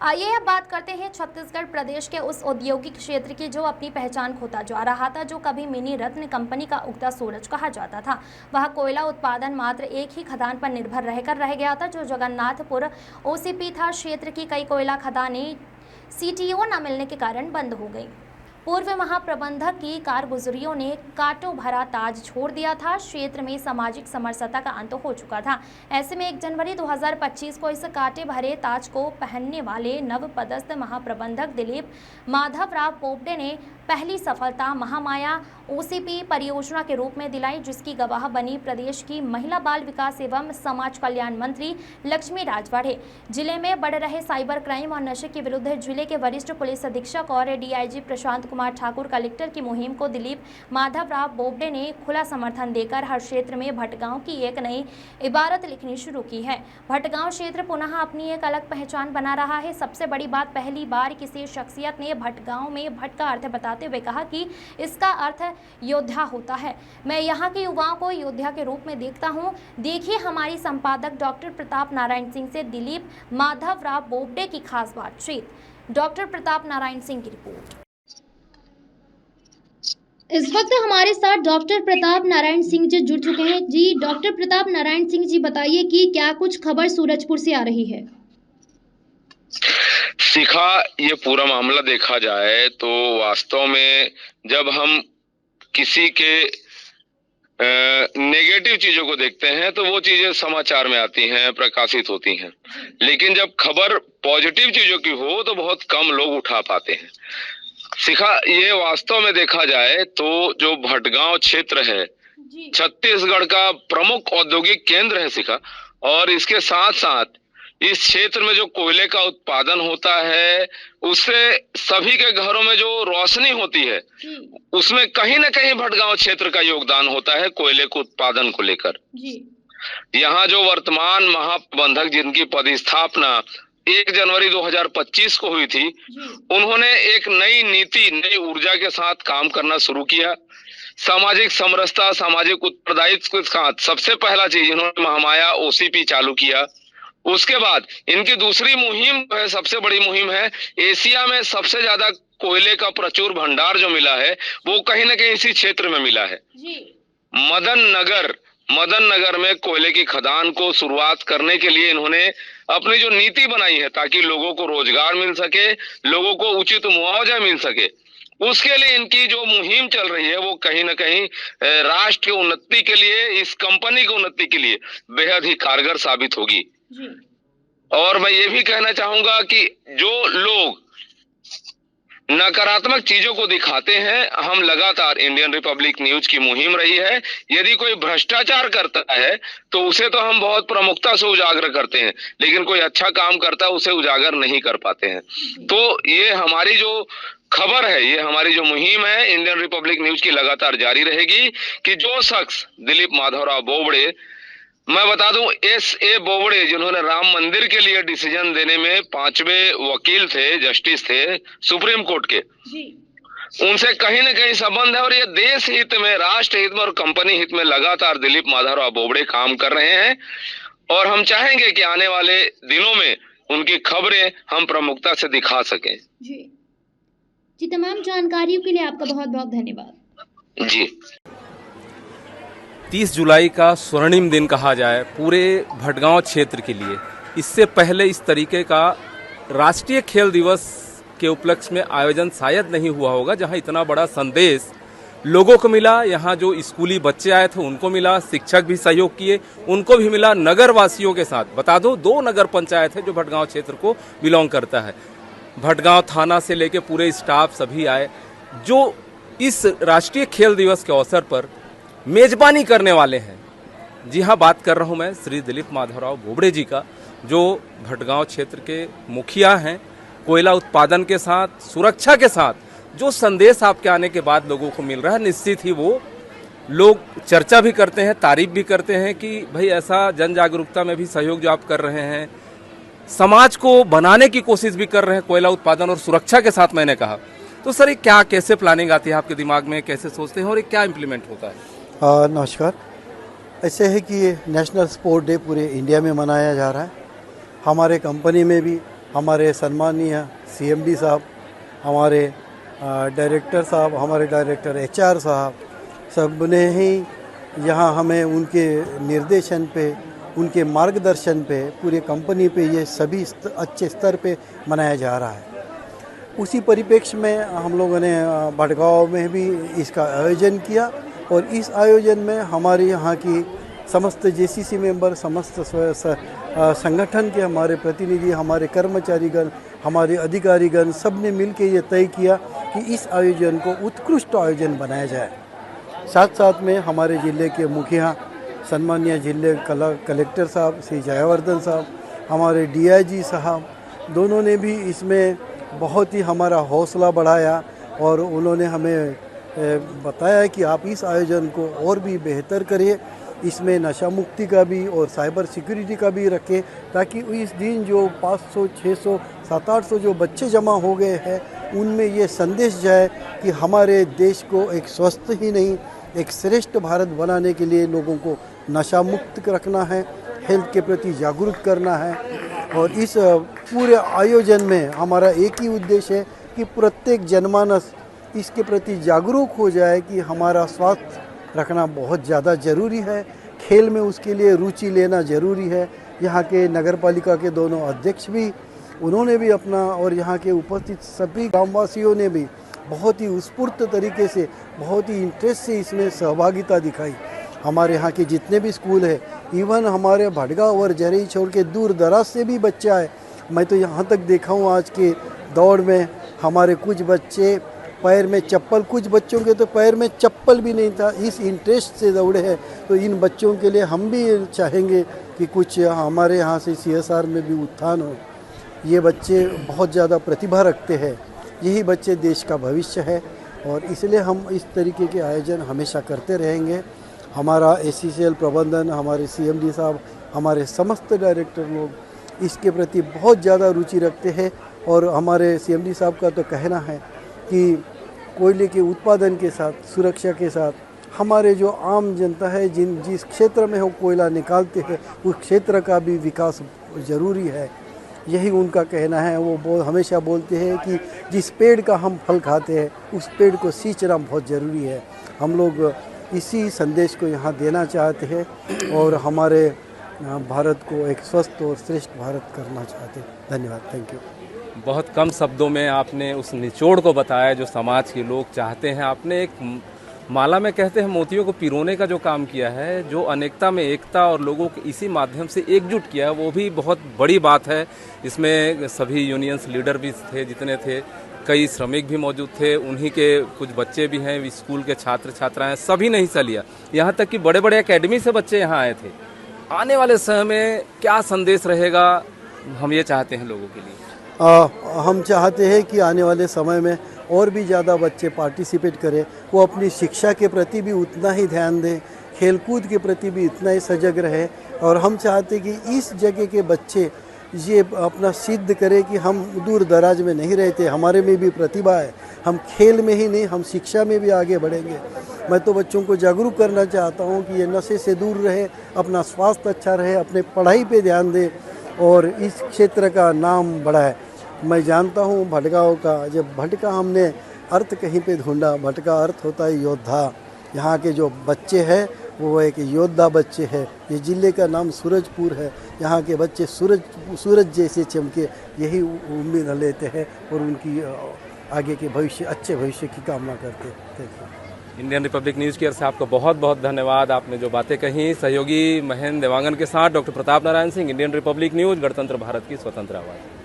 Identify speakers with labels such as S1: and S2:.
S1: आइए अब बात करते हैं छत्तीसगढ़ प्रदेश के उस औद्योगिक क्षेत्र की जो अपनी पहचान खोता जा रहा था, जो कभी मिनी रत्न कंपनी का उगता सूरज कहा जाता था। वह कोयला उत्पादन मात्र एक ही खदान पर निर्भर रहकर रह गया था, जो जगन्नाथपुर ओसीपी था। क्षेत्र की कई कोयला खदानें सीटीओ न मिलने के कारण बंद हो गई। पूर्व महाप्रबंधक की कारगुजरियों ने कांटों भरा ताज छोड़ दिया था। क्षेत्र में सामाजिक समरसता का अंत हो चुका था। ऐसे में 1 जनवरी 2025 को इस कांटे भरे ताज को पहनने वाले नवपदस्थ महाप्रबंधक दिलीप माधवराव बोबडे ने पहली सफलता महामाया ओसीपी परियोजना के रूप में दिलाई, जिसकी गवाह बनी प्रदेश की महिला बाल विकास एवं समाज कल्याण मंत्री लक्ष्मी राजवाड़े। जिले में बढ़ रहे साइबर क्राइम और नशे के विरुद्ध जिले के वरिष्ठ पुलिस अधीक्षक और डीआईजी प्रशांत कुमार ठाकुर कलेक्टर की मुहिम को दिलीप माधवराव बोबडे ने खुला समर्थन देकर हर क्षेत्र में भटगांव की एक नई इबारत लिखनी शुरू की है। भटगांव क्षेत्र पुनः अपनी एक अलग पहचान बना रहा है। सबसे बड़ी बात, पहली बार किसी शख्सियत ने भटगांव में भट का अर्थ बताते हुए कहा कि इसका अर्थ योद्धा होता है। मैं यहाँ के युवाओं को योद्धा के रूप में देखता हूँ। देखिए हमारी संपादक डॉक्टर प्रताप नारायण सिंह से दिलीप माधवराव बोबडे की खास बातचीत। डॉक्टर प्रताप नारायण सिंह की रिपोर्ट। इस वक्त हमारे साथ डॉक्टर प्रताप नारायण सिंह जी जुड़ चुके हैं। जी डॉक्टर प्रताप नारायण सिंह जी, बताइए कि क्या कुछ खबर सूरजपुर से आ रही है?
S2: शिखा, ये पूरा मामला देखा जाए तो वास्तव में जब हम किसी के नेगेटिव चीजों को देखते हैं तो वो चीजें समाचार में आती हैं, प्रकाशित होती हैं, लेकिन जब खबर पॉजिटिव चीजों की हो तो बहुत कम लोग उठा पाते हैं। शिखा, ये वास्तव में देखा जाए तो जो भटगांव क्षेत्र है छत्तीसगढ़ का प्रमुख औद्योगिक केंद्र है शिखा, और इसके साथ साथ इस क्षेत्र में जो कोयले का उत्पादन होता है उससे सभी के घरों में जो रोशनी होती है उसमें कहीं ना कहीं भटगांव क्षेत्र का योगदान होता है कोयले के उत्पादन को लेकर। यहाँ जो वर्तमान महाप्रबंधक जिनकी पदस्थापना 1 जनवरी 2025 को हुई थी, उन्होंने एक नई नीति, नई ऊर्जा के साथ काम करना शुरू किया। सामाजिक समरसता, सामाजिक उत्तरदायित्व के साथ सबसे पहला चीज इन्होंने महामाया ओसीपी चालू किया। उसके बाद इनकी दूसरी मुहिम है, सबसे बड़ी मुहिम है, एशिया में सबसे ज्यादा कोयले का प्रचुर भंडार जो मिला है वो कहीं ना कहीं इसी क्षेत्र में मिला है। मदन नगर में कोयले की खदान को शुरुआत करने के लिए इन्होंने अपनी जो नीति बनाई है ताकि लोगों को रोजगार मिल सके, लोगों को उचित मुआवजा मिल सके, उसके लिए इनकी जो मुहिम चल रही है वो कहीं ना कहीं राष्ट्र की उन्नति के लिए, इस कंपनी की उन्नति के लिए बेहद ही कारगर साबित होगी। और मैं ये भी कहना चाहूंगा कि जो लोग नकारात्मक चीजों को दिखाते हैं, हम लगातार इंडियन रिपब्लिक न्यूज की मुहिम रही है, यदि कोई भ्रष्टाचार करता है तो उसे तो हम बहुत प्रमुखता से उजागर करते हैं, लेकिन कोई अच्छा काम करता है उसे उजागर नहीं कर पाते हैं। तो ये हमारी जो खबर है, ये हमारी जो मुहिम है इंडियन रिपब्लिक न्यूज की लगातार जारी रहेगी कि जो शख्स दिलीप माधवराव बोबडे, मैं बता दूं S.A. बोबडे, जिन्होंने राम मंदिर के लिए डिसीजन देने में 5वें वकील थे, जस्टिस थे सुप्रीम कोर्ट के, उनसे कहीं ना कहीं संबंध है और ये देश हित में, राष्ट्र हित में और कंपनी हित में लगातार दिलीप माधवराव बोबडे काम कर रहे हैं। और हम चाहेंगे कि आने वाले दिनों में उनकी खबरें हम प्रमुखता से दिखा सकें।
S1: जी, तमाम जानकारियों के लिए आपका बहुत बहुत धन्यवाद।
S2: जी,
S3: 30 जुलाई का स्वर्णिम दिन कहा जाए पूरे भटगांव क्षेत्र के लिए। इससे पहले इस तरीके का राष्ट्रीय खेल दिवस के उपलक्ष्य में आयोजन शायद नहीं हुआ होगा, जहां इतना बड़ा संदेश लोगों को मिला। यहाँ जो स्कूली बच्चे आए थे उनको मिला, शिक्षक भी सहयोग किए, उनको भी मिला, नगर वासियों के साथ। बता दो 2 नगर पंचायत है जो भटगांव क्षेत्र को बिलोंग करता है। भटगांव थाना से लेके पूरे स्टाफ सभी आए, जो इस राष्ट्रीय खेल दिवस के अवसर पर मेजबानी करने वाले हैं। जी हाँ, बात कर रहा हूँ मैं श्री दिलीप माधवराव बोबडे जी का, जो भटगांव क्षेत्र के मुखिया हैं। कोयला उत्पादन के साथ, सुरक्षा के साथ जो संदेश आपके आने के बाद लोगों को मिल रहा है, निश्चित ही वो लोग चर्चा भी करते हैं, तारीफ भी करते हैं कि भाई ऐसा जन जागरूकता में भी सहयोग जो आप कर रहे हैं, समाज को बनाने की कोशिश भी कर रहे हैं कोयला उत्पादन और सुरक्षा के साथ। मैंने कहा तो सर, ये क्या, कैसे प्लानिंग आती है आपके दिमाग में, कैसे सोचते हैं और ये क्या इम्प्लीमेंट होता है?
S4: नमस्कार। ऐसे है कि ये नेशनल स्पोर्ट डे पूरे इंडिया में मनाया जा रहा है। हमारे कंपनी में भी हमारे सम्मानीय CMD साहब, हमारे डायरेक्टर साहब, हमारे डायरेक्टर HR साहब, सब ने ही यहाँ हमें उनके निर्देशन पे, उनके मार्गदर्शन पे, पूरे कंपनी पे ये सभी अच्छे स्तर पे मनाया जा रहा है। उसी परिप्रेक्ष्य में हम लोगों ने भटगांव में भी इसका आयोजन किया और इस आयोजन में हमारे यहाँ की समस्त JCC मेंबर, समस्त संगठन के हमारे प्रतिनिधि, हमारे कर्मचारीगण, हमारे अधिकारीगण, सब ने मिल के ये तय किया कि इस आयोजन को उत्कृष्ट आयोजन बनाया जाए। साथ साथ में हमारे ज़िले के मुखिया, सम्मानीय जिले कलेक्टर साहब श्री जयावर्धन साहब, हमारे DIG साहब, दोनों ने भी इसमें बहुत ही हमारा हौसला बढ़ाया और उन्होंने हमें बताया कि आप इस आयोजन को और भी बेहतर करिए, इसमें नशा मुक्ति का भी और साइबर सिक्योरिटी का भी रखें, ताकि इस दिन जो 500, 600, 700-800 जो बच्चे जमा हो गए हैं उनमें ये संदेश जाए कि हमारे देश को एक स्वस्थ ही नहीं, एक श्रेष्ठ भारत बनाने के लिए लोगों को नशा मुक्त रखना है, हेल्थ के प्रति जागरूक करना है। और इस पूरे आयोजन में हमारा एक ही उद्देश्य है कि प्रत्येक जनमानस इसके प्रति जागरूक हो जाए कि हमारा स्वास्थ्य रखना बहुत ज़्यादा ज़रूरी है, खेल में उसके लिए रुचि लेना ज़रूरी है। यहाँ के नगर पालिका के दोनों अध्यक्ष भी, उन्होंने भी अपना, और यहाँ के उपस्थित सभी ग्रामवासियों ने भी बहुत ही उत्स्फूर्त तरीके से, बहुत ही इंटरेस्ट से इसमें सहभागिता दिखाई। हमारे यहाँ के जितने भी स्कूल है, इवन हमारे भटगांव और जरई छोड़ के दूर दराज से भी बच्चे आए। मैं तो यहाँ तक देखा हूँ आज के दौड़ में हमारे कुछ बच्चे पैर में चप्पल, कुछ बच्चों के तो पैर में चप्पल भी नहीं था, इस इंटरेस्ट से दौड़े हैं। तो इन बच्चों के लिए हम भी चाहेंगे कि कुछ हमारे यहाँ से CSR में भी उत्थान हो। ये बच्चे बहुत ज़्यादा प्रतिभा रखते हैं, यही बच्चे देश का भविष्य है और इसलिए हम इस तरीके के आयोजन हमेशा करते रहेंगे। हमारा ACCL प्रबंधन, हमारे CMD साहब, हमारे समस्त डायरेक्टर लोग इसके प्रति बहुत ज़्यादा रुचि रखते हैं और हमारे CMD साहब का तो कहना है कि कोयले के उत्पादन के साथ, सुरक्षा के साथ हमारे जो आम जनता है, जिस क्षेत्र में वो कोयला निकालते हैं उस क्षेत्र का भी विकास ज़रूरी है। यही उनका कहना है। वो हमेशा बोलते हैं कि जिस पेड़ का हम फल खाते हैं उस पेड़ को सींचना बहुत ज़रूरी है। हम लोग इसी संदेश को यहाँ देना चाहते हैं और हमारे भारत को एक स्वस्थ और श्रेष्ठ भारत करना चाहते हैं। धन्यवाद, थैंक यू।
S3: बहुत कम शब्दों में आपने उस निचोड़ को बताया जो समाज के लोग चाहते हैं। आपने एक माला में कहते हैं मोतियों को पिरोने का जो काम किया है, जो अनेकता में एकता और लोगों को इसी माध्यम से एकजुट किया है, वो भी बहुत बड़ी बात है। इसमें सभी यूनियंस लीडर भी थे जितने थे, कई श्रमिक भी मौजूद थे, उन्हीं के कुछ बच्चे भी हैं, स्कूल के छात्र छात्राएं, सभी ने हिस्सा लिया। यहाँ तक कि बड़े बड़े एकेडमी से बच्चे यहाँ आए थे। आने वाले समय में क्या संदेश रहेगा, हम ये चाहते हैं लोगों के लिए।
S4: हम चाहते हैं कि आने वाले समय में और भी ज़्यादा बच्चे पार्टिसिपेट करें, वो अपनी शिक्षा के प्रति भी उतना ही ध्यान दें, खेलकूद के प्रति भी इतना ही सजग रहे। और हम चाहते हैं कि इस जगह के बच्चे ये अपना सिद्ध करें कि हम दूर दराज में नहीं रहते, हमारे में भी प्रतिभा है, हम खेल में ही नहीं, हम शिक्षा में भी आगे बढ़ेंगे। मैं तो बच्चों को जागरूक करना चाहता हूँ कि ये नशे से दूर रहे, अपना स्वास्थ्य अच्छा रहे, अपने पढ़ाई पे ध्यान दें और इस क्षेत्र का नाम बढ़ाए। मैं जानता हूँ भटगांव का, जब भटका हमने अर्थ कहीं पे ढूंढा, भटका अर्थ होता है योद्धा। यहाँ के जो बच्चे हैं वो एक योद्धा बच्चे हैं। ये ज़िले का नाम सूरजपुर है। यहाँ के बच्चे सूरज जैसे चमके, यही उम्मीद लेते हैं और उनकी आगे के भविष्य, अच्छे भविष्य की कामना करते हैं।
S3: इंडियन रिपब्लिक न्यूज़ की ओर से आपका बहुत बहुत धन्यवाद। आपने जो बातें कही, सहयोगी महेंद्र देवांगन के साथ doctor Pratap Narayan Singh, Indian Republic news, गणतंत्र भारत की स्वतंत्र आवाज़।